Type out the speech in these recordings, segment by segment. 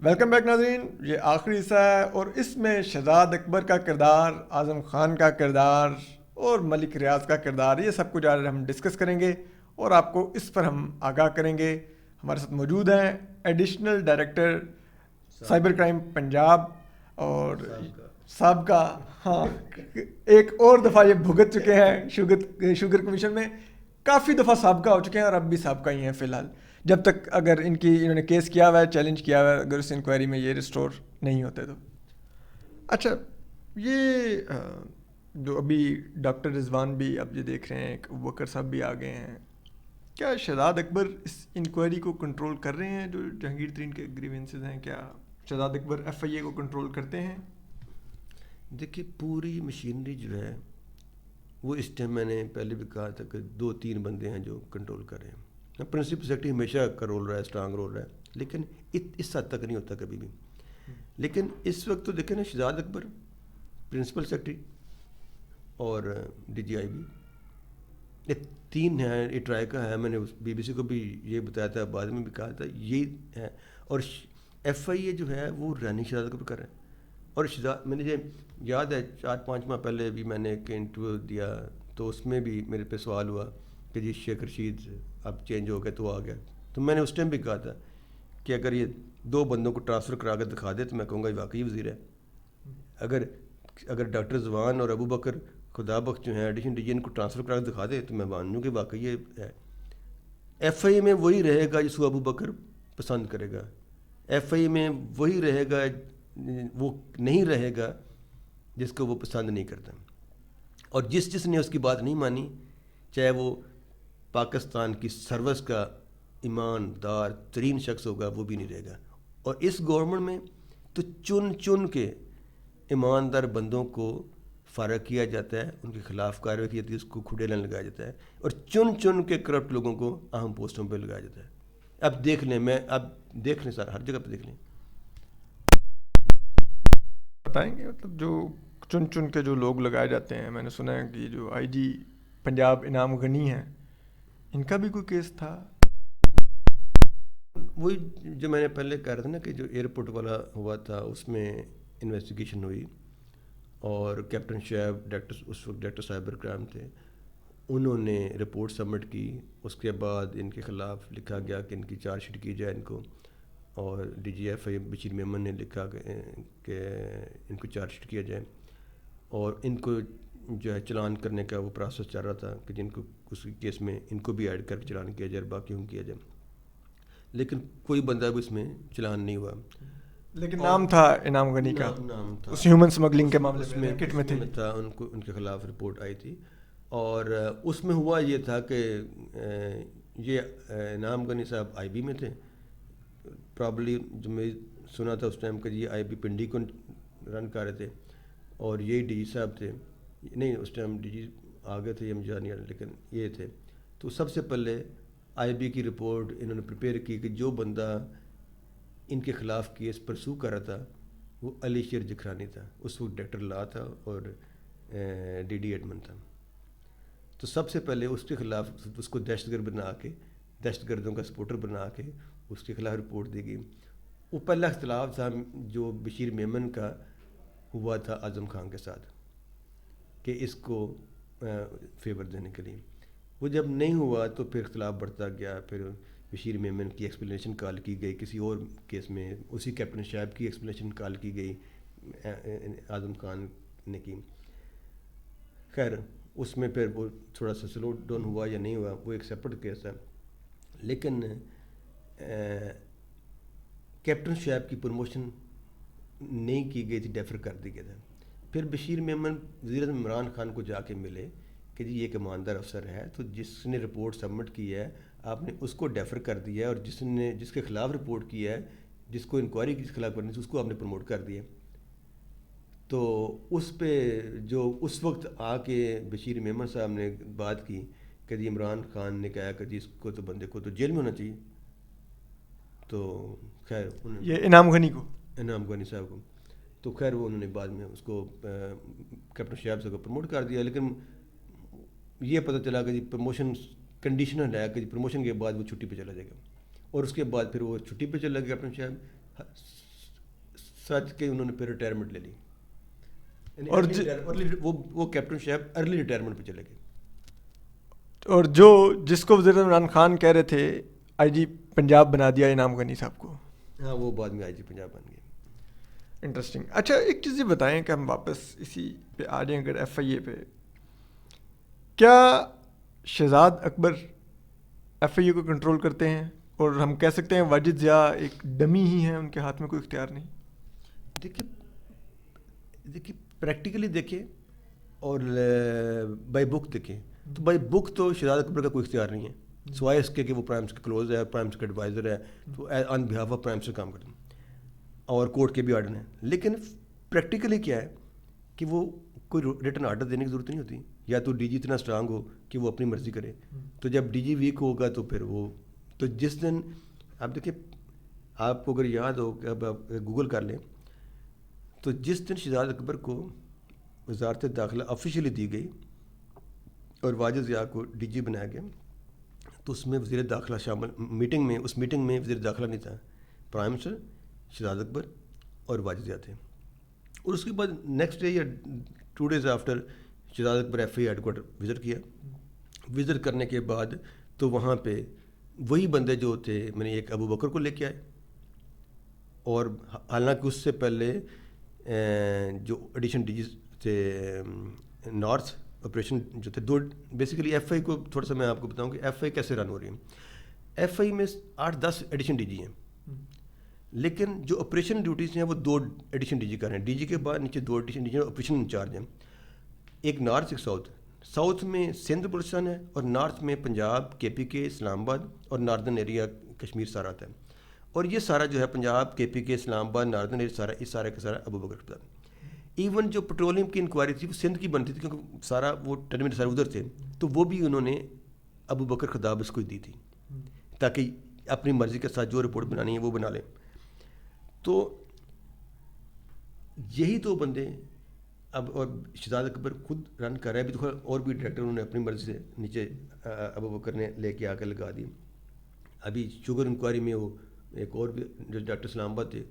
Welcome back ناظرین، یہ آخری حصہ ہے اور اس میں شہزاد اکبر کا کردار، اعظم خان کا کردار اور ملک ریاض کا کردار، یہ سب کچھ آج ہم ڈسکس کریں گے اور آپ کو اس پر ہم آگاہ کریں گے۔ ہمارے ساتھ موجود ہیں additional director cyber crime Punjab اور سابقہ، ہاں ایک اور دفعہ یہ بھگت چکے ہیں شوگر کمیشن میں، کافی دفعہ سابقہ ہو چکے ہیں اور اب بھی سابقہ ہی ہیں فی الحال، جب تک اگر انہوں نے کیس کیا ہوا ہے، چیلنج کیا ہوا ہے، اگر اس انکوائری میں یہ ریسٹور نہیں ہوتے تو۔ اچھا، یہ جو ابھی ڈاکٹر رضوان بھی اب یہ دیکھ رہے ہیں، بکر صاحب بھی آ گئے ہیں، کیا شہزاد اکبر اس انکوائری کو کنٹرول کر رہے ہیں؟ جو جہانگیر ترین کے گریوینسز ہیں، کیا شہزاد اکبر ایف آئی اے کو کنٹرول کرتے ہیں؟ دیکھیے، پوری مشینری جو ہے وہ اس ٹائم میں نے پہلے بھی کہا تھا کہ 2-3 بندے ہیں جو کنٹرول کر رہے ہیں۔ پرنسپل سیکرٹری ہمیشہ کا رول رہا ہے، اسٹرانگ رول رہا ہے، لیکن اس حد تک نہیں ہوتا کبھی بھی۔ لیکن اس وقت تو دیکھیں نا، شہزاد اکبر، پرنسپل سیکرٹری اور ڈی جی آئی بی، یہ 3 ہیں۔ یہ ٹرائی کا ہے، میں نے بی بی سی کو بھی یہ بتایا تھا، بعد میں بھی کہا تھا یہ ہے۔ اور ایف آئی اے جو ہے وہ رانی شہزاد اکبر کر رہے ہیں۔ اور مجھے یاد ہے 4-5 ماہ پہلے بھی میں نے ایک انٹرویو دیا، تو اس میں بھی میرے پہ سوال ہوا کہ جی شیخ رشید اب چینج ہو گیا تو آ گیا۔ تو میں نے اس ٹائم بھی کہا تھا کہ اگر یہ 2 بندوں کو ٹرانسفر کرا کر دکھا دے تو میں کہوں گا یہ واقعی وزیر ہے۔ اگر ڈاکٹر رضوان اور ابو بکر خدا بخش جو ہیں ایڈیشن ڈی جی، ان کو ٹرانسفر کرا کر دکھا دے تو میں مانوں کہ واقعی یہ ہے۔ ایف آئی اے میں وہی رہے گا جس کو ابو بکر پسند کرے گا، ایف آئی اے میں وہی رہے گا، وہ نہیں رہے گا جس کو وہ پسند نہیں کرتا۔ اور جس نے اس کی بات نہیں مانی، چاہے وہ پاکستان کی سروس کا ایماندار ترین شخص ہوگا، وہ بھی نہیں رہے گا۔ اور اس گورنمنٹ میں تو چن کے ایماندار بندوں کو فارغ کیا جاتا ہے، ان کے خلاف کارروائی کی جاتی ہے، اس کو کھڑیلا لگایا جاتا ہے، اور چن کے کرپٹ لوگوں کو اہم پوسٹوں پہ لگایا جاتا ہے۔ اب دیکھ لیں سر، ہر جگہ پہ دیکھ لیں۔ بتائیں گے مطلب جو چن کے جو لوگ لگائے جاتے ہیں؟ میں نے سنا ہے کہ جو آئی جی پنجاب انعام غنی ہیں، ان کا بھی کوئی کیس تھا؟ وہی جو میں نے پہلے کہہ رہا تھا نا کہ جو ایئرپورٹ والا ہوا تھا، اس میں انویسٹیگیشن ہوئی، اور کیپٹن شعیب اس وقت ڈائریکٹر سائبر کرائم تھے، انہوں نے رپورٹ سبمٹ کی۔ اس کے بعد ان کے خلاف لکھا گیا کہ ان کی چارج شیٹ کی جائے ان کو، اور ڈی جی ایف آئی بشیر میمن نے لکھا کہ ان کو چارج شیٹ کیا جائے، اور ان کو جو ہے چلان کرنے کا وہ پروسیس چل رہا تھا کہ جن کو اس کیس میں ان کو بھی ایڈ کر کے چلان کیا جائے اور باقیوں کو کیا جائے، لیکن کوئی بندہ بھی اس میں چلان نہیں ہوا۔ لیکن نام تھا انعام غنی کا، نام تھا اس ہیومن سمگلنگ کے معاملے اس میں کٹ میں تھی تھا، ان کے خلاف رپورٹ آئی تھی، اور اس میں ہوا یہ تھا کہ یہ انعام غنی صاحب آئی بی میں تھے، پرابلی جو میں سنا تھا اس ٹائم کہ یہ آئی بی پنڈی کو رن کر رہے تھے، اور یہ ڈی جی صاحب تھے، نہیں اس ٹائم ڈی جی آ گئے تھے، یہ مجھے نہیں آ رہا، لیکن یہ تھے۔ تو سب سے پہلے آئی بی کی رپورٹ انہوں نے پریپیئر کی کہ جو بندہ ان کے خلاف کیس پرسو کر رہا تھا وہ علی شیر جکھرانی تھا، اس وقت ڈائریکٹر لا تھا اور ڈی ڈی ایڈمن تھا۔ تو سب سے پہلے اس کے خلاف اس کو دہشت گرد بنا کے، دہشت گردوں کا سپورٹر بنا کے اس کے خلاف رپورٹ دی گئی۔ وہ پہلا اختلاف تھا جو بشیر میمن کا ہوا تھا اعظم خان کے ساتھ، کہ اس کو فیور دینے کے لیے۔ وہ جب نہیں ہوا تو پھر اختلاف بڑھتا گیا، پھر بشیر میمن کی ایکسپلینیشن کال کی گئی، کسی اور کیس میں اسی کیپٹن شعیب کی ایکسپلینیشن کال کی گئی، اعظم خان نے کی۔ خیر اس میں پھر وہ تھوڑا سا سلو ڈاؤن ہوا یا نہیں ہوا، وہ ایک سیپریٹ کیس ہے، لیکن کیپٹن شعیب کی پروموشن نہیں کی گئی تھی، ڈیفر کر دی گیا تھا۔ پھر بشیر میمن وزیر اعظم عمران خان کو جا کے ملے کہ جی یہ ایک ایماندار افسر ہے، تو جس نے رپورٹ سبمٹ کی ہے آپ نے اس کو ڈیفر کر دیا ہے، اور جس کے خلاف رپورٹ کی ہے، جس کو انکوائری کی خلاف کرنی تھی، اس کو آپ نے پروموٹ کر دیا۔ تو اس پہ جو اس وقت آ کے بشیر میمن صاحب نے بات کی کہ جی عمران خان نے کہا کہ جی اس کو تو بندے کو تو جیل میں ہونا چاہیے، تو خیر یہ انعام غنی صاحب کو، تو خیر وہ انہوں نے بعد میں اس کو کیپٹن شعیب صاحب کو پروموٹ کر دیا، لیکن یہ پتہ چلا کہ جی پروموشن کنڈیشنل ہے کہ جی پروموشن کے بعد وہ چھٹی پہ چلا جائے گا، اور اس کے بعد پھر وہ چھٹی پہ چلا گیا کیپٹن شعیب۔ سچ کہ انہوں نے پھر ریٹائرمنٹ لے لی, اور وہ کیپٹن شیپ ارلی ریٹائرمنٹ پہ چلے گئے. اور جس کو وزیر عمران خان کہہ رہے تھے آئی جی پنجاب بنا دیا انعام غنی صاحب کو, ہاں وہ بعد میں آئی جی پنجاب بن گئے. انٹرسٹنگ. اچھا ایک چیز یہ بتائیں کہ ہم واپس اسی پہ آ جائیں اگر ایف آئی اے پہ, کیا شہزاد اکبر ایف آئی اے کو کنٹرول کرتے ہیں, اور ہم کہہ سکتے ہیں واجد ضیاء ایک ڈمی ہی ہیں, ان کے ہاتھ میں کوئی اختیار نہیں؟ دیکھیے پریکٹیکلی دیکھیں اور بائی بک دیکھیں تو بائی بک تو شہزاد اکبر کا کوئی اختیار نہیں ہے, سوائے اس کے کہ وہ پرائم منسٹر کے کلوز ہے, پرائم منسٹر کا ایڈوائزر ہے, تو آن بہاف آف پرائم منسٹر کام کرتے ہیں اور کورٹ کے بھی آرڈر ہیں. لیکن پریکٹیکلی کیا ہے کہ وہ کوئی ریٹن آرڈر دینے کی ضرورت نہیں ہوتی, یا تو ڈی جی اتنا اسٹرانگ ہو کہ وہ اپنی مرضی کرے, تو جب ڈی جی ویک ہوگا تو پھر وہ تو جس دن آپ دیکھیں, آپ کو اگر یاد ہو کہ اب آپ گوگل کر لیں تو جس دن شہزاد اکبر کو وزارت داخلہ آفیشیلی دی گئی اور واجد ضیاء کو ڈی جی بنایا گیا, تو اس میں وزیر داخلہ شامل میٹنگ میں, اس میٹنگ میں وزیر داخلہ نہیں تھا, پرائم منسٹر, شہزاد اکبر اور واجد ضیاء تھے. اور اس کے بعد نیکسٹ ڈے یا 2 days after Shahzad Akbar F I headquarter visit کیا. وزٹ کرنے کے بعد تو وہاں پہ وہی بندے جو تھے, میں نے ایک ابو بکر کو لے کے آئے, اور حالانکہ اس سے پہلے جو ایڈیشن ڈی جی تھے نارتھ آپریشن جو تھے 2, بیسیکلی ایف آئی کو تھوڑا سا میں آپ کو بتاؤں کہ ایف آئی کیسے رن ہو رہی ہے. ایف آئی میں 8-10 ایڈیشن ڈی جی ہیں, لیکن جو آپریشن ڈیوٹیز ہیں وہ 2 ایڈیشن ڈی جی کر رہے ہیں. ڈی جی کے بعد نیچے 2 addition D G operation incharge ہیں, ایک نارتھ ایک ساؤتھ. ساؤتھ میں سندھ بلوچستان ہے, اور نارتھ میں پنجاب, کے پی کے, اسلام آباد اور ناردرن ایریا کشمیر سارا آتا ہے. اور یہ سارا جو ہے پنجاب, کے پی کے, اسلام آباد, ناردرن ایریا سارا, اس سارے کا سارا ابو بکر کا. ایون جو پیٹرولیم کی انکوائری تھی وہ سندھ کی بنتی تھی, کیونکہ سارا وہ ٹرمینل سارے ادھر تھے, تو وہ بھی انہوں نے ابو بکر خطاب اس کو دی تھی تاکہ اپنی مرضی کے ساتھ جو رپورٹ بنانی ہے وہ بنا لیں. تو یہی 2 بندے اب, اور شہزاد اکبر خود رن کر رہے ہیں, ابھی تو اور بھی ڈائریکٹر انہوں نے اپنی مرضی سے نیچے ابو بکر نے لے کے آ کر لگا دی. ابھی شوگر انکوائری میں وہ ایک اور بھی جو ڈاکٹر اسلام آباد تھے,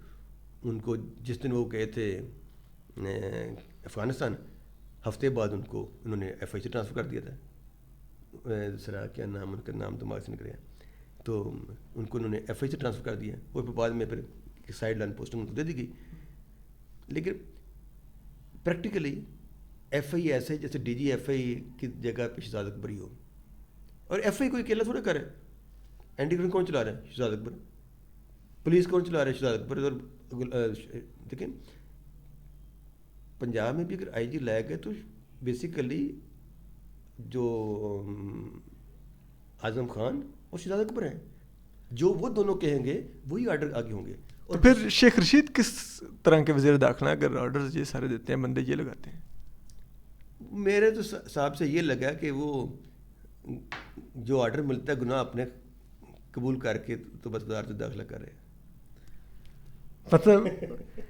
ان کو جس دن وہ گئے تھے افغانستان, ہفتے بعد ان کو انہوں نے ایف آئی سے ٹرانسفر کر دیا تھا. دوسرا کیا نام, ان کا نام دماغ سے نکل گیا, تو ان کو انہوں نے ایف آئی سے ٹرانسفر کر دیا, اور پھر بعد میں پھر سائڈ لائن پوسٹنگ ان کو دے دی گئی. لیکن پریکٹیکلی ایف آئی ایسے جیسے ڈی جی ایف آئی کی جگہ پہ شہزاد اکبر ہی ہو, اور ایف آئی کوئی اکیلا تھوڑا کرے. اینٹی کرائم کون چلا رہا ہے؟ شہزاد اکبر. پولیس کون چلا رہا ہے؟ شہزاد اکبر. اور دیکھیں پنجاب میں بھی اگر آئی جی لائے گئے تو بیسیکلی جو اعظم خان اور شہزاد اکبر ہیں, جو وہ دونوں کہیں گے وہی آرڈر آگے ہوں گے. اور پھر شیخ رشید کس طرح کے وزیر داخلہ اگر آرڈرز یہ سارے دیتے ہیں, بندے یہ لگاتے ہیں؟ میرے تو صاحب سے یہ لگا کہ وہ جو آرڈر ملتا ہے گناہ اپنے قبول کر کے تو بس وزارت داخلہ کر رہے ہیں. مطلب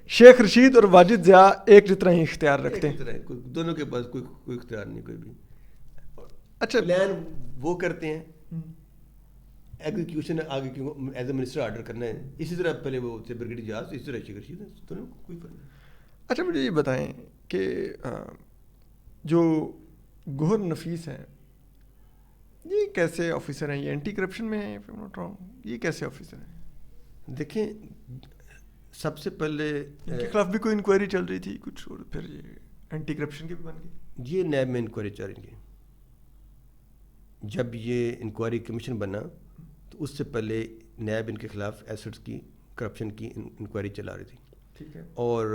شیخ رشید اور واجد ضیاء ایک جتنا ہی اختیار رکھتے ہیں, دونوں کے پاس کوئی اختیار نہیں کوئی بھی. اچھا پلان وہ کرتے ہیں, ایگزیکیوشن آگے کیوں ایز اے منسٹر آرڈر کرنا ہے. اسی طرح پہلے وہ تھے برگیڈیئر جہاز, اسی طرح شیخ رشید ہیں, دونوں کوئی فرق نہیں. اچھا مجھے یہ بتائیں کہ جو گوہر نفیس ہیں یہ کیسے آفیسر ہیں؟ یہ اینٹی کرپشن میں ہیں, if I'm not wrong, یہ کیسے آفیسر ہیں؟ دیکھیں سب سے پہلے ان کے خلاف بھی کوئی انکوائری چل رہی تھی کچھ, اور پھر یہ اینٹی کرپشن کے بھی بن گئی. یہ نیب میں انکوائری چل رہی تھی. جب یہ انکوائری کمیشن بنا تو اس سے پہلے نیب ان کے خلاف ایسٹس کی کرپشن کی انکوائری چلا رہی تھی. ٹھیک ہے. اور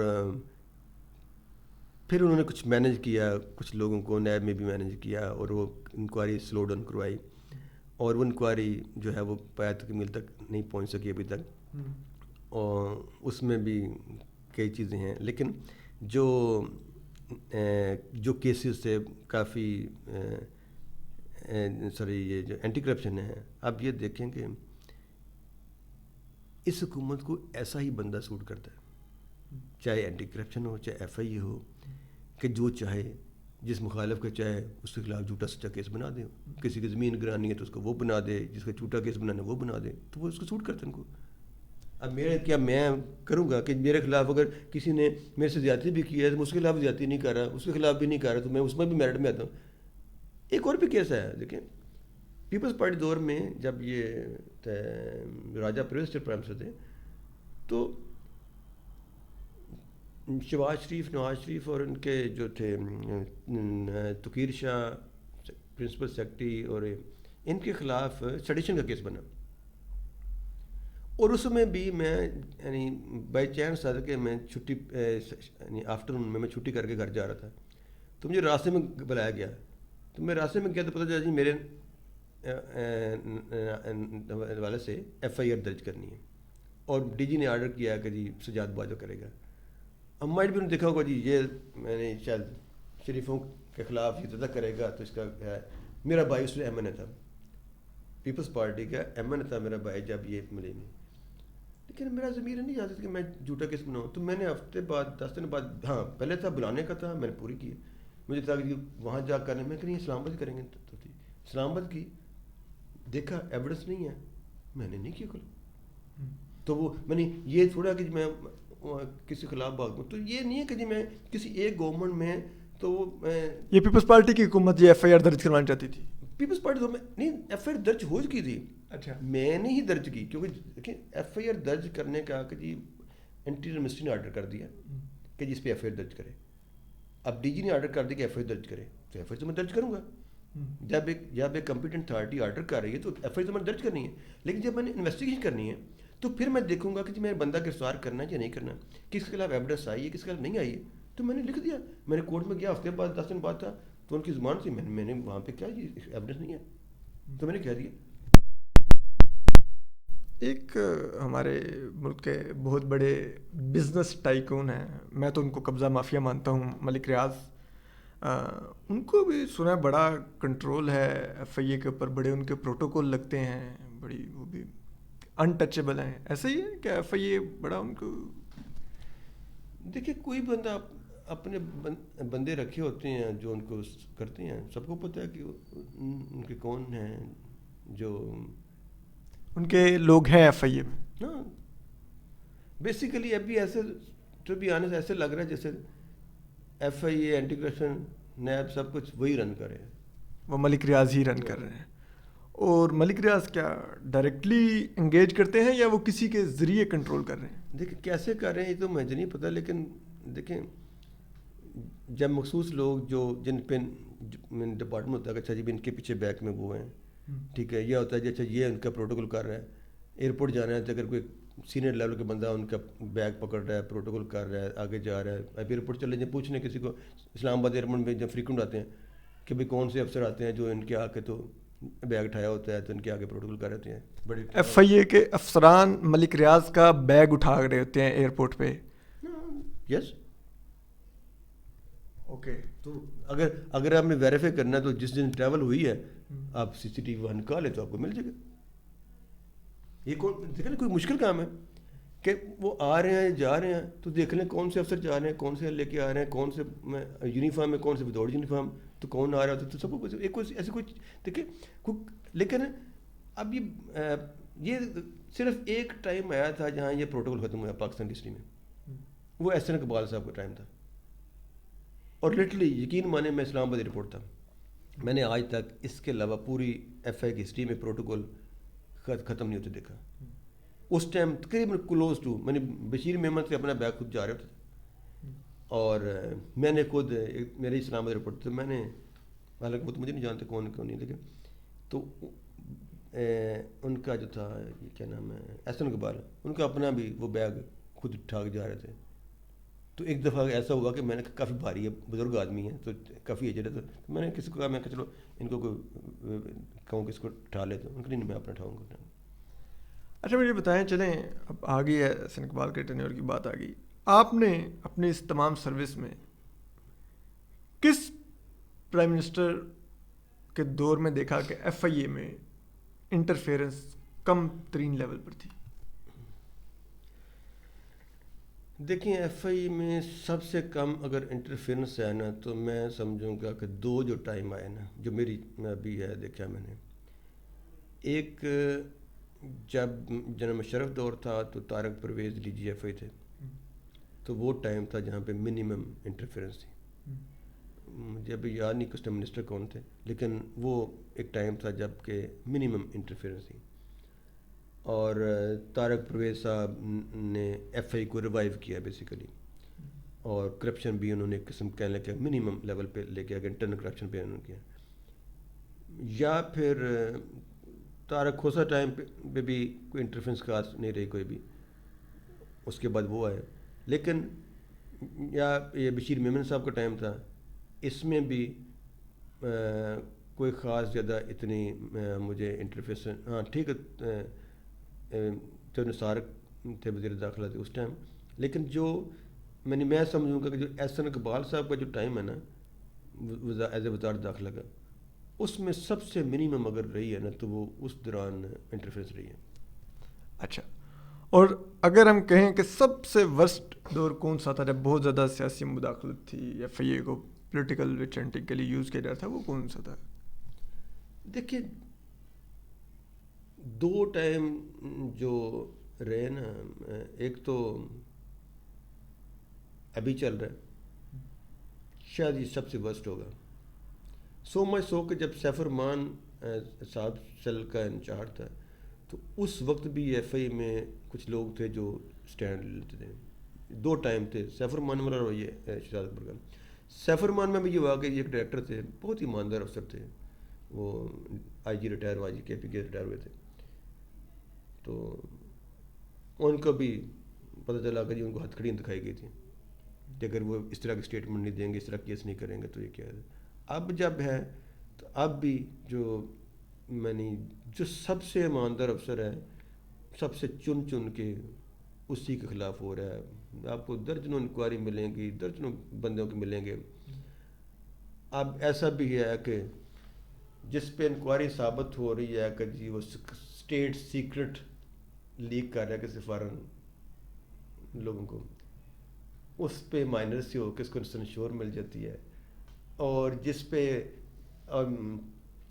پھر انہوں نے کچھ مینیج کیا, کچھ لوگوں کو نیب میں بھی مینیج کیا, اور وہ انکوائری سلو ڈاؤن کروائی, اور وہ انکوائری جو ہے وہ پایا تکمیل تک نہیں پہنچ سکی ابھی تک. اور اس میں بھی کئی چیزیں ہیں, لیکن جو کیسز سے کافی سوری یہ جو اینٹی کرپشن ہے, آپ یہ دیکھیں کہ اس حکومت کو ایسا ہی بندہ سوٹ کرتا ہے, چاہے اینٹی کرپشن ہو چاہے ایف آئی ہو, کہ جو چاہے جس مخالف کا چاہے اس کے خلاف جھوٹا سچا کیس بنا دے. کسی کی زمین گرانی ہے تو اس کو وہ بنا دے, جس کا جھوٹا کیس بنانا ہے وہ بنا دے, تو وہ اس کو سوٹ کرتے ہیں ان کو. اب کیا میں کروں گا کہ میرے خلاف اگر کسی نے میرے سے زیادتی بھی کی ہے تو میں اس کے خلاف زیادتی نہیں کر رہا, اس کے خلاف بھی نہیں کر رہا, تو میں اس میں بھی میرٹ میں آتا ہوں. ایک اور بھی کیس ہے, دیکھیں پیپلز پارٹی دور میں جب یہ راجہ پرویز پرائم منسٹر تھے تو شہباز شریف, نواز شریف اور ان کے جو تھے توقیر شاہ پرنسپل سیکرٹری, اور ان کے خلاف سیڈیشن کا کیس بنا. اور اس میں بھی میں یعنی بائی چانس تھا کہ میں چھٹی یعنی آفٹرنون میں چھٹی کر کے گھر جا رہا تھا, تو مجھے راستے میں بلایا گیا. تو میں راستے میں گیا تو پتہ چلا جی میرے والے سے ایف آئی آر درج کرنی ہے, اور ڈی جی نے آرڈر کیا کہ جی سجاد باجوہ کرے گا. اب مائنڈ بھی انہوں نے دیکھا ہوگا جی یہ میں نے شاید شریفوں کے خلاف یہ زدہ کرے گا, تو اس کا کیا ہے. میرا بھائی اس میں ایم این اے تھا, پیپلز پارٹی کا ایم این اے تھا میرا بھائی جب یہ ملے میں. لیکن میرا ضمیر نہیں چاہتا کہ میں جھوٹا کیس بناؤں. تو میں نے ہفتے بعد 10 دن بعد, ہاں پہلے تھا بلانے کا تھا, میں نے پوری کی. مجھے تھا کہ وہاں جا کرنے میں کہ نہیں اسلام آباد کریں گے, تو تھی اسلام آباد کی, دیکھا ایویڈنس نہیں ہے, میں نے نہیں کیا کل. تو وہ میں نے یہ تھوڑا کہ میں کسی خلاف بھاگوں, تو یہ نہیں ہے کہ جی میں کسی ایک گورنمنٹ میں تو یہ پیپلز پارٹی کی حکومت یہ ایف آئی آر درج کروانا چاہتی تھی. پیپلز پارٹی میں نہیں, ایف آئی آر درج ہو چکی تھی. اچھا, میں نے ہی درج کی, کیونکہ دیکھیں ایف آئی آر درج کرنے کا کہ جی انٹیریئر منسٹری نے آرڈر کر دیا کہ جی اس پہ ایف آئی آر درج کرے. اب ڈی جی نے آرڈر کر دیا کہ ایف آئی آر درج کرے, تو ایف آئی آر تو میں درج کروں گا. جب ایک کمپیٹنٹ اتھارٹی آرڈر کر رہی ہے تو ایف آئی آر تو میں درج کرنی ہے. لیکن جب میں نے انویسٹیگیشن کرنی ہے تو پھر میں دیکھوں گا کہ جی میں بندہ گرفتار کرنا ہے یا نہیں کرنا, کس کے خلاف ایویڈنس آئی ہے, کس کے خلاف نہیں آئی ہے. تو میں نے لکھ دیا, میں نے کورٹ میں گیا ہفتے بعد 10 دن بعد تھا, تو ان کی زبان سے میں نے وہاں پہ کیا جی ایویڈنس نہیں ہے, تو میں نے کہہ دیا. ایک ہمارے ملک کے بہت بڑے بزنس ٹائکون ہیں, میں تو ان کو قبضہ مافیا مانتا ہوں, ملک ریاض, ان کو بھی سنا بڑا کنٹرول ہے ایف آئی اے کے اوپر, بڑے ان کے پروٹوکول لگتے ہیں, بڑی وہ بھی انٹچیبل ہیں. ایسا ہی ہے کہ ایف آئی اے بڑا ان کو, دیکھیں کوئی بندہ اپنے بندے رکھے ہوتے ہیں جو ان کو کرتے ہیں, سب کو پتہ ہے کہ ان کے کون ہیں جو ان کے لوگ ہیں ایف آئی اے میں. ہاں بیسیکلی ابھی ایسے تو بھی آنے سے ایسے لگ رہا ہے جیسے ایف آئی اے, اینٹی کرپشن, نیب سب کچھ وہی رن کرے ہیں, وہ ملک ریاض ہی رن کر رہے ہیں. اور ملک ریاض کیا ڈائریکٹلی انگیج کرتے ہیں یا وہ کسی کے ذریعے کنٹرول کر رہے ہیں؟ دیکھیں کیسے کر رہے ہیں یہ تو مجھے نہیں پتہ, لیکن دیکھیں جب مخصوص لوگ جو جن پہ ڈپارٹمنٹ ہوتا ہے کہ اچھا جی ان کے پیچھے بیک میں وہ ہیں, ٹھیک ہے, یہ ہوتا ہے جی اچھا یہ ان کا پروٹوکول کر رہا ہے, ایئرپورٹ جانا ہے تو اگر کوئی سینئر لیول کا بندہ ان کا بیگ پکڑ رہا ہے, پروٹوکول کر رہا ہے, آگے جا رہا ہے, اب ایئرپورٹ چلے جائیں پوچھنے کسی کو, اسلام آباد ایئرپورٹ میں جب فریکوینٹ آتے ہیں کہ بھائی کون سے افسر آتے ہیں جو ان کے آ کے تو بیگ اٹھایا ہوتا ہے تو ان کے آگے پروٹوکول کر رہتے ہیں. بڑی ایف آئی اے کے افسران ملک ریاض کا بیگ اٹھا رہے ہوتے ہیں ایئرپورٹ پہ. یس اوکے, تو اگر آپ نے ویریفائی کرنا ہے تو جس دن ٹریول ہوئی ہے آپ سی سی ٹی وی وہاں نکالیں تو آپ کو مل جائے گا. یہ دیکھیں نا کوئی مشکل کام ہے کہ وہ آ رہے ہیں جا رہے ہیں تو دیکھ لیں کون سے افسر جا رہے ہیں, کون سے لے کے آ رہے ہیں, کون سے یونیفارم میں, کون سے وداؤٹ یونیفارم, تو کون آ رہا ہوتا ہے, تو سب کو ایک ایسی کوئی دیکھیں. لیکن اب یہ صرف ایک ٹائم آیا تھا جہاں یہ پروٹوکول ختم ہوا پاکستان کی ہسٹری میں, وہ احسن اقبال صاحب کا ٹائم تھا. اور لٹرلی یقین مانے میں اسلام آباد رپورٹ تھا, میں نے آج تک اس کے علاوہ پوری ایف آئی کی ہسٹری میں پروٹوکول ختم نہیں ہوتے دیکھا. اس ٹائم تقریباً کلوز ٹو, میں نے بشیر محمد سے اپنا بیگ خود جا رہا تھا, اور میں نے خود میرے اسلام آباد رپورٹ, تو میں نے حالانکہ وہ تو مجھے نہیں جانتے کون نہیں, لیکن تو ان کا جو تھا کیا نام ہے احسن اقبال, ان کا اپنا بھی وہ بیگ خود اٹھا کے جا رہے تھے. تو ایک دفعہ ایسا ہوا کہ میں نے کافی بھاری ہے, بزرگ آدمی ہیں تو کافی ایجڈ ہے, تو میں نے کسی کو کہا, میں کہ چلو ان کو کوئی کہوں کہ اس کو اٹھا لے, تو ان کو نہیں میں اپنا اٹھاؤں گا. اچھا مجھے بتائیں, چلیں اب آ گئی ہے احسن اقبال کے ٹینیور کی بات آ گئی, آپ نے اپنی اس تمام سروس میں کس پرائم منسٹر کے دور میں دیکھا کہ ایف آئی اے میں انٹرفیئرنس کم ترین لیول پر تھی؟ دیکھیں ایف آئی میں سب سے کم اگر انٹرفیئرنس ہے نا, تو میں سمجھوں گا کہ 2 جو ٹائم آئے نا, جو میری ابھی ہے دیکھا میں نے, ایک جب جنرل مشرف دور تھا تو Tariq Pervez D G F I تھے، تو وہ ٹائم تھا جہاں پہ منیمم انٹرفیئرنس تھی. مجھے ابھی یاد نہیں کسٹم منسٹر کون تھے، لیکن وہ ایک ٹائم تھا جب کہ منیمم انٹرفیئرنس تھی. اور طارق پرویز صاحب نے ایف آئی کو ریوائیو کیا بیسیکلی، اور کرپشن بھی انہوں نے ایک قسم کہنے لگا منیمم لیول پہ لے کے آگے انٹرنل کرپشن پہ انہوں نے کیا. یا پھر طارق کھوسا ٹائم پہ بھی کوئی انٹرفیئرنس خاص نہیں رہی کوئی بھی، اس کے بعد وہ آئے. لیکن یا یہ بشیر میمن صاحب کا ٹائم تھا، اس میں بھی کوئی خاص زیادہ اتنی مجھے انٹرفیئرنس، ہاں ٹھیک ہے تو نثار تھے وزیر داخلہ تھے اس ٹائم. لیکن جو میں سمجھوں گا کہ جو احسن اقبال صاحب کا جو ٹائم ہے نا ایز اے وزارت داخلہ کا، اس میں سب سے منیمم اگر رہی ہے نا تو وہ اس دوران انٹرفیئرنس رہی ہے. اچھا، اور اگر ہم کہیں کہ سب سے ورسٹ دور کون سا تھا جب بہت زیادہ سیاسی مداخلت تھی، ایف آئی اے کو پولیٹیکل وچ ہنٹنگ کے لیے یوز کیا جاتا تھا، وہ کون سا تھا؟ دیکھیے دو ٹائم جو رہے نا، ایک تو ابھی چل رہا ہے، شاید یہ سب سے ورسٹ ہوگا. سو مچ سو کہ جب سیف الرحمان صاحب سیل کا انچارج تھا تو اس وقت بھی ایف آئی میں کچھ لوگ تھے جو اسٹینڈ لیتے تھے. دو ٹائم تھے، سیف الرحمان والا اور یہ شہزاد اکبر کا. سیف الرحمان میں بھی یہ ہوا کہ یہ ایک ڈائریکٹر تھے، بہت ہی ایماندار افسر تھے، وہ آئی جی ریٹائر ہوا، آئی جی کے پی کے ریٹائر ہوئے تھے. تو ان کو بھی پتہ چلا کہ جی ان کو ہتھ کھڑیاں دکھائی گئی تھیں کہ اگر وہ اس طرح کی اسٹیٹمنٹ نہیں دیں گے، اس طرح کیس نہیں کریں گے تو یہ کیا ہے. اب جب ہے تو اب بھی جو سب سے ایماندار افسر ہے، سب سے چن کے اسی کے خلاف ہو رہا ہے. آپ کو درجنوں انکوائری ملیں گی، درجنوں بندوں کے ملیں گے. اب ایسا بھی ہے کہ جس پہ انکوائری ثابت ہو رہی ہے کہ جی وہ اسٹیٹ سیکرٹ لیک کر رہا ہے کسی فارن لوگوں کو، اس پہ مائنر سے ہو کے اس کو سنشور مل جاتی ہے. اور جس پہ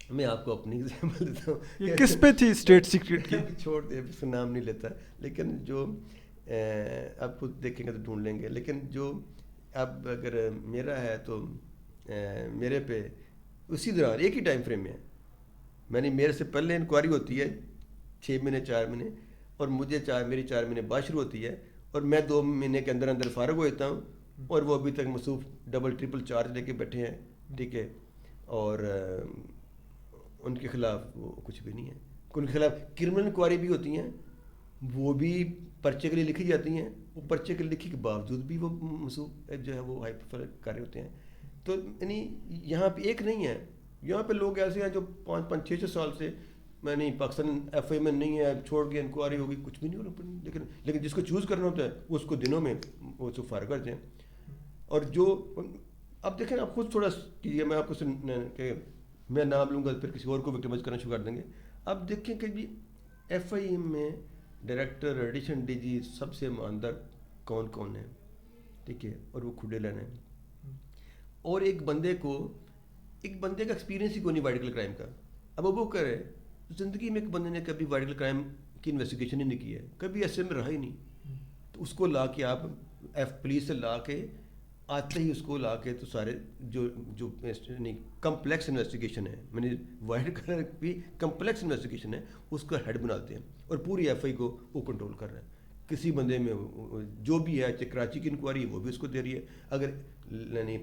میں آپ کو اپنی ایگزامپل دیتا ہوں. یہ کس پہ تھی اسٹیٹ سیکرٹ کی؟ چھوڑ دے، اس کا نام نہیں لیتا، لیکن جو آپ کو دیکھیں گے تو ڈھونڈ لیں گے. لیکن جو اب اگر میرا ہے تو میرے پہ اسی دوران ایک ہی ٹائم فریم میں ہے، میرے سے پہلے انکوائری ہوتی ہے 6 مہینے 4 مہینے، اور مجھے میری 4 مہینے بعد شروع ہوتی ہے، اور میں 2 مہینے کے اندر فارغ ہو جاتا ہوں. اور وہ ابھی تک مصروف ڈبل ٹرپل چارج لے کے بیٹھے ہیں، ٹھیک ہے. اور ان کے خلاف وہ کچھ بھی نہیں ہے. ان کے خلاف کرمنل انکوائری بھی ہوتی ہیں، وہ بھی پرچے کے لیے لکھی جاتی ہیں. وہ پرچے کے لکھی کے باوجود بھی وہ مصروف جو ہے وہ ہائی پروفائل کر رہے ہوتے ہیں. تو یعنی یہاں پہ ایک نہیں ہے، یہاں پہ لوگ ایسے ہیں جو 5 6 سال سے پاکستان ایف آئی میں نہیں ہے، چھوڑ کے انکوائری ہوگی، کچھ بھی نہیں ہو رہا. لیکن جس کو چوز کرنا ہوتا ہے وہ اس کو دنوں میں وہ اس کو فارغ کرتے ہیں. اور جو اب دیکھیں آپ خود تھوڑا کیجیے، میں آپ کو کہ میں نام لوں گا پھر کسی اور کو وکٹمائز کرنا شروع کر دیں گے. اب دیکھیں کہ جی ایف آئی ایم میں ڈائریکٹر، ایڈیشن ڈی جی سب سے ایماندار کون ہے، ٹھیک ہے، اور وہ کھڈے لینا ہے. اور ایک بندے کا ایکسپیرینس ہی کوئی نہیں وائٹ کلر کرائم کا. اب وہ کرے زندگی میں ایک بندے نے کبھی وائٹ کلر کرائم کی انویسٹیگیشن ہی نہیں کی ہے، کبھی ایسے میں رہا ہی نہیں. تو اس کو لا کے آپ پولیس سے لا کے آتے ہی اس کو لا کے تو سارے جو کمپلیکس انویسٹیگیشن ہے، وائٹ کلر بھی کمپلیکس انویسٹیگیشن ہے، اس کا ہیڈ بناتے ہیں اور پوری ایف آئی کو وہ کنٹرول کر رہا ہے. کسی بندے میں جو بھی ہے، چاہے کراچی کی انکوائری وہ بھی اس کو دے رہی ہے، اگر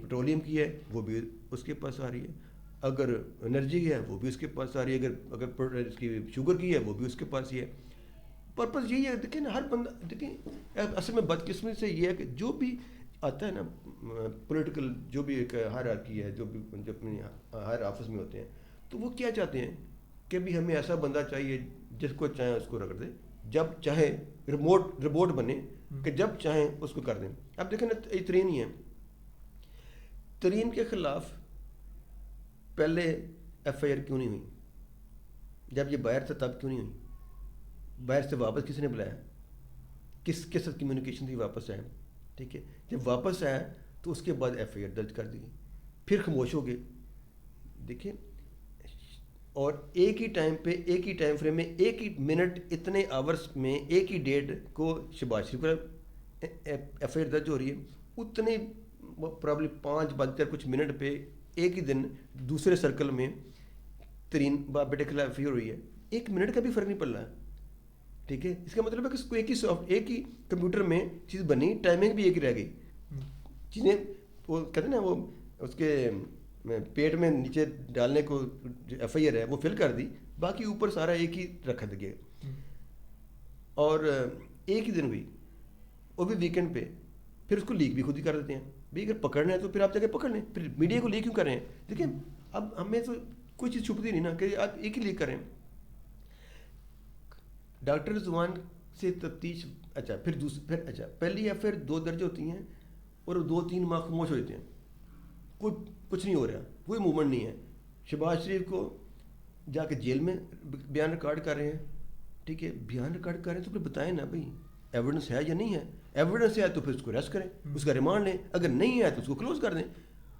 پٹرولیم کی ہے وہ بھی اس کے پاس آ رہی ہے، اگر انرجی کی ہے وہ بھی اس کے پاس آ رہی ہے، اگر اس کی شوگر کی ہے وہ بھی اس کے پاس ہی ہے. پرپز یہی ہے. دیکھیں نا، ہر بندہ دیکھیں اصل میں بدقسمتی سے یہ ہے کہ جو بھی آتا ہے نا پولیٹیکل، جو بھی ایک ہائرارکی ہے، جو بھی اپنی ہر آفس میں ہوتے ہیں، تو وہ کیا چاہتے ہیں کہ بھی ہمیں ایسا بندہ چاہیے جس کو چاہیں اس کو رگڑ دے، جب چاہیں ربوٹ بنے کہ جب چاہیں اس کو کر دیں. اب دیکھیں نا ترین ہی ہے، ترین کے خلاف پہلے ایف آئی آر کیوں نہیں ہوئی؟ جب یہ باہر تھا تب کیوں نہیں ہوئی؟ باہر سے واپس کس نے بلایا؟ کس کے ساتھ کمیونیکیشن تھی واپس آئے؟ ٹھیک ہے، جب واپس آیا تو اس کے بعد ایف آئی آر درج کر دی، پھر خاموش ہو گئے. دیکھیں اور ایک ہی ٹائم پہ ایک ہی ٹائم فریم میں ایک ہی منٹ اتنے آورس میں ایک ہی ڈیٹ کو شہباز شریف کا ایف آئی آر درج ہو رہی ہے، اتنے پرابلی 5 کچھ منٹ پہ ایک ہی دن دوسرے سرکل میں ترین باپ بیٹے کے خلاف ایف آئی آر ہوئی ہے. 1 منٹ کا بھی فرق نہیں پڑ رہا ہے. ٹھیک ہے، اس کا مطلب ہے کہ ایک ہی کمپیوٹر میں چیز بنی، ٹائمنگ بھی ایک ہی رہ گئی. چیزیں وہ کہتے ہیں نا، وہ اس کے پیٹ میں نیچے ڈالنے کو جو ایف آئی آر ہے وہ فل کر دی، باقی اوپر سارا ایک ہی رکھا گیا. اور ایک ہی دن ہوئی، وہ بھی ویکینڈ پہ. پھر اس کو لیک بھی خود ہی کر دیتے ہیں. بھائی اگر پکڑنا ہے تو پھر آپ جا کے پکڑ لیں، پھر میڈیا کو لیک کیوں کر رہے ہیں؟ دیکھیں اب ہمیں تو کوئی چیز چھپتی نہیں نا کہ آپ ایک ہی لیک کریں. ڈاکٹر رضوان سے تفتیش، اچھا پھر اچھا پہلی ایف آئی آر 2 درج ہوتی ہیں اور 2-3 ماہ خاموش ہو جاتے ہیں، کچھ نہیں ہو رہا، کوئی موومنٹ نہیں ہے. شہباز شریف کو جا کے جیل میں بیان ریکارڈ کر رہے ہیں. ٹھیک ہے، بیان ریکارڈ کر رہے ہیں تو پھر بتائیں نا بھائی ایویڈنس ہے یا نہیں ہے. ایویڈنس ہے تو پھر اس کو ریسٹ کریں، اس کا ریمانڈ لیں. اگر نہیں ہے تو اس کو کلوز کر دیں.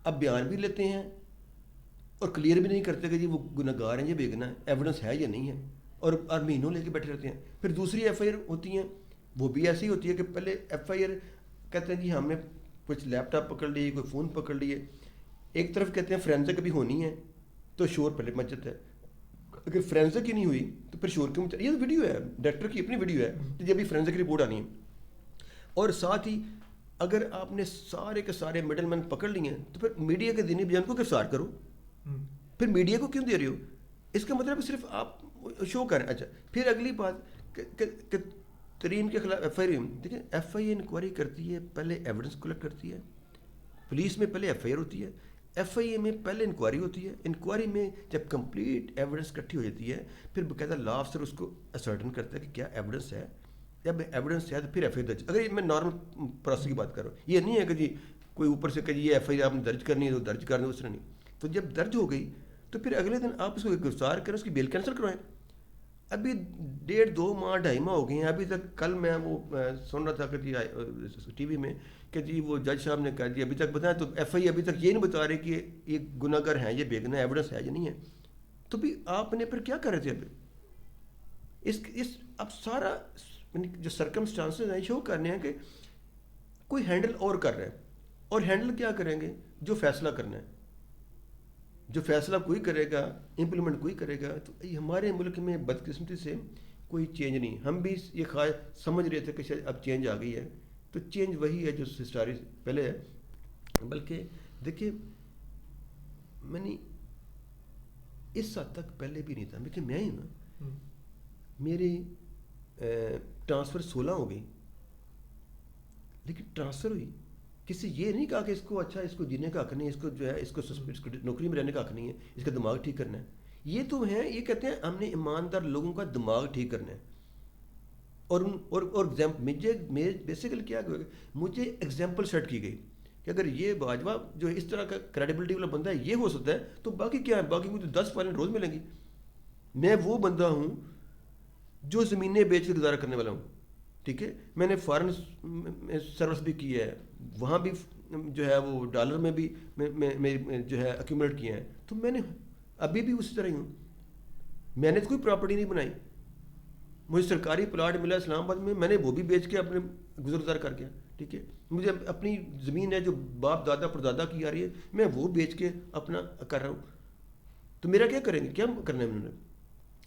اب بیان بھی لیتے ہیں اور کلیئر بھی نہیں کرتے کہ جی وہ گناہ گار ہیں، یہ بے گناہ ہے، ایویڈنس ہے یا نہیں ہے، اور مہینوں لے کے بیٹھے رہتے ہیں. پھر دوسری ایف آئی آر ہوتی ہیں، وہ بھی ایسی ہوتی ہے کہ پہلے ایف آئی آر کہتے ہیں جی ہم نے کچھ لیپ ٹاپ پکڑ لیے، کوئی فون پکڑ لیے. ایک طرف کہتے ہیں فرینزک بھی ہونی ہے تو شور پہلے مچ جاتا ہے. اگر فرینزک ہی نہیں ہوئی تو پھر شور کیوں مچ؟ یہ تو ویڈیو ہے، ڈائریکٹر کی اپنی ویڈیو ہے کہ جب بھی فرینزک رپورٹ آنی ہے. اور ساتھ ہی اگر آپ نے سارے کے سارے مڈل مین پکڑ لیے ہیں تو پھر میڈیا کے دینی بیان کو گرفتار کرو. پھر میڈیا کو کیوں دے رہے ہو؟ اس کا مطلب صرف آپ شو کریں. اچھا پھر اگلی بات کہ ترین کے خلاف ایف آئی آر. دیکھیں ایف آئی آر انکوائری کرتی ہے، پہلے ایویڈنس کلیکٹ کرتی ہے. پولیس میں پہلے ایف آئی آر ہوتی ہے، ایف آئی اے میں پہلے انکوائری ہوتی ہے. انکوائری میں جب کمپلیٹ ایویڈنس اکٹھی ہو جاتی ہے پھر باقاعدہ لا افسر اس کو اسرٹن کرتا ہے کہ کیا ایویڈنس ہے. جب ایویڈنس ہے تو پھر ایف آئی آر درج. اگر میں نارمل پروسیس کی بات کر رہا ہوں، یہ نہیں ہے کہ جی کوئی اوپر سے کہ جی یہ ایف آئی آر آپ نے درج کرنی ہے تو درج کر دیں، اس طرح نہیں. تو جب درج ہو گئی تو پھر اگلے دن آپ اس کو گرفتار کریں، اس کی بیل کینسل کروائیں. ابھی 1.5 ماہ 2.5 ماہ ہو گئے ہیں ابھی تک. کل میں وہ سن رہا تھا کہ جی ٹی وی میں کہ جی وہ جج صاحب نے کہا جی ابھی تک بتائیں، تو ایف آئی ابھی تک یہ نہیں بتا رہے کہ یہ گناہ گر ہیں، یہ بے گناہ، ایویڈنس ہے یا نہیں ہے. تو بھی آپ نے پھر کیا کر رہے تھے؟ ابھی اب سارا جو سرکمسٹانسز ہیں شو کرنے ہیں کہ کوئی ہینڈل اور کر رہا ہے. اور ہینڈل کیا کریں گے؟ جو فیصلہ کرنا ہے، جو فیصلہ کوئی کرے گا، امپلیمنٹ کوئی کرے گا. تو ہمارے ملک میں بدقسمتی سے کوئی چینج نہیں. ہم بھی یہ خواہش سمجھ رہے تھے کہ شاید اب چینج آ گئی ہے، تو چینج وہی ہے جو ہسٹوری پہلے ہے. بلکہ دیکھیے میں نے اس حد تک پہلے بھی نہیں تھا. دیکھیے میں ہی نا، میری ٹرانسفر 16 ہو گئی، لیکن ٹرانسفر ہوئی کسی یہ نہیں کہا کہ اس کو اچھا اس کو جینے کا حق نہیں، اس کو جو ہے اس کو نوکری میں رہنے کا حق نہیں ہے، اس کا دماغ ٹھیک کرنا ہے. یہ تو ہیں، یہ کہتے ہیں ہم نے ایماندار لوگوں کا دماغ ٹھیک کرنا ہے. اور مجھے بیسیکلی کیا مجھے ایگزامپل سیٹ کی گئی کہ اگر یہ باجوہ جو اس طرح کا کریڈیبلٹی والا بندہ ہے یہ ہو سکتا ہے تو باقی کیا ہے؟ باقی مجھے 10 فائلیں روز ملیں گی. میں وہ بندہ ہوں جو زمینیں بیچ کے گزارا کرنے والا ہوں. ٹھیک ہے، میں نے فارن سروس بھی کی ہے، وہاں بھی جو ہے وہ ڈالر میں بھی میں جو ہے ایکومولیٹ کیے ہیں. تو میں نے ابھی بھی اسی طرح ہی ہوں. میں نے تو کوئی پراپرٹی نہیں بنائی. مجھے سرکاری پلاٹ ملا اسلام آباد میں نے وہ بھی بیچ کے اپنے گزر کر گیا. ٹھیک ہے، مجھے اپنی زمین ہے جو باپ دادا پردادا کی آ رہی ہے، میں وہ بیچ کے اپنا کر رہا ہوں. تو میرا کیا کریں گے؟ کیا کرنا ہے انہوں نے؟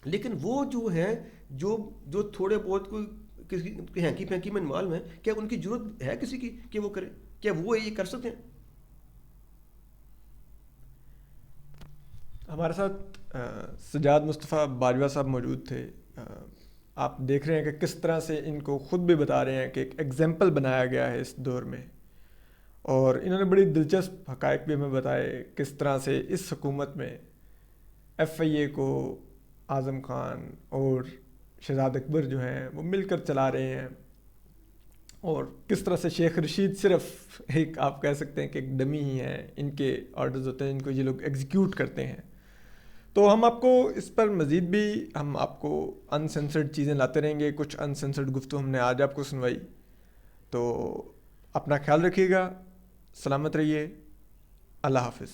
لیکن وہ جو ہیں جو تھوڑے بہت کوئی کسی ہینکی پھینکی میں انوالو ہیں، کیا ان کی ضرورت ہے کسی کی کہ وہ کرے؟ کیا وہ یہ کر سکتے ہیں؟ ہمارے ساتھ سجاد مصطفیٰ باجوہ صاحب موجود تھے. آپ دیکھ رہے ہیں کہ کس طرح سے ان کو خود بھی بتا رہے ہیں کہ ایک ایگزامپل بنایا گیا ہے اس دور میں، اور انہوں نے بڑی دلچسپ حقائق بھی ہمیں بتائے کس طرح سے اس حکومت میں ایف آئی اے کو اعظم خان اور شہزاد اکبر جو ہیں وہ مل کر چلا رہے ہیں، اور کس طرح سے شیخ رشید صرف ایک آپ کہہ سکتے ہیں کہ ایک ڈمی ہی ہیں. ان کے آرڈرز ہوتے ہیں، ان کو یہ لوگ ایگزیکیوٹ کرتے ہیں. تو ہم آپ کو اس پر مزید بھی ہم آپ کو انسنسرڈ چیزیں لاتے رہیں گے. کچھ انسنسرڈ گفتگو ہم نے آج آپ کو سنوائی. تو اپنا خیال رکھیے گا، سلامت رہیے، اللہ حافظ.